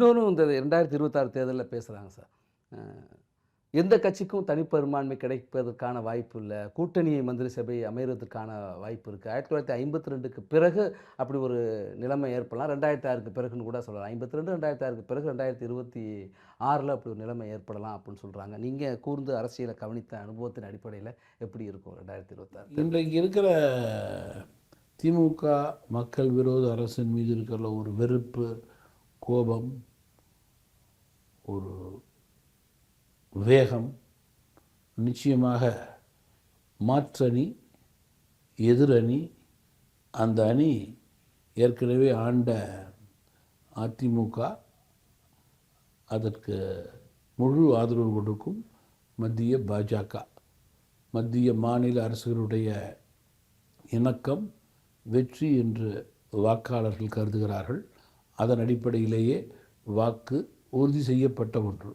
இன்னொன்னு இந்த 2026 தேர்தல்ல பேசுறாங்க சார். அ எந்த கட்சிக்கும் தனிப்பெரும்பான்மை கிடைப்பதற்கான வாய்ப்பு இல்ல. கூட்டணி மந்திரி சபை அமையறதுக்கான வாய்ப்பு இருக்கு. 1952க்கு பிறகு அப்படி ஒரு நிலைமை ஏற்படலாம். 2006க்கு பிறகுன்னு கூட சொல்லலாம். 52, 2006க்கு பிறகு 2026ல அப்படி ஒரு நிலைமை ஏற்படலாம் அப்படின்னு சொல்றாங்க. நீங்க கூர்ந்து அரசியல கவனித்த அனுபவத்தின் அடிப்படையில எப்படி இருக்கும் 2026 தேர்தல்? இன்றைக்கு இருக்கிற திமுக மக்கள் விரோத அரசின் மீது இருக்கிற ஒரு வெறுப்பு, கோபம், ஒரு வேகம் நிச்சயமாக மாற்றணி, எதிரணி, அந்த அணி ஏற்கனவே ஆண்ட அதிமுக அதற்கு முழு ஆதரவு கொடுக்கும். மத்திய பாஜக, மத்திய மாநில அரசுகளுடைய இணக்கம் வெற்றி என்று வாக்காளர்கள் கருதுகிறார்கள். அதன் அடிப்படையிலேயே வாக்கு உறுதி செய்யப்பட்ட ஒன்று.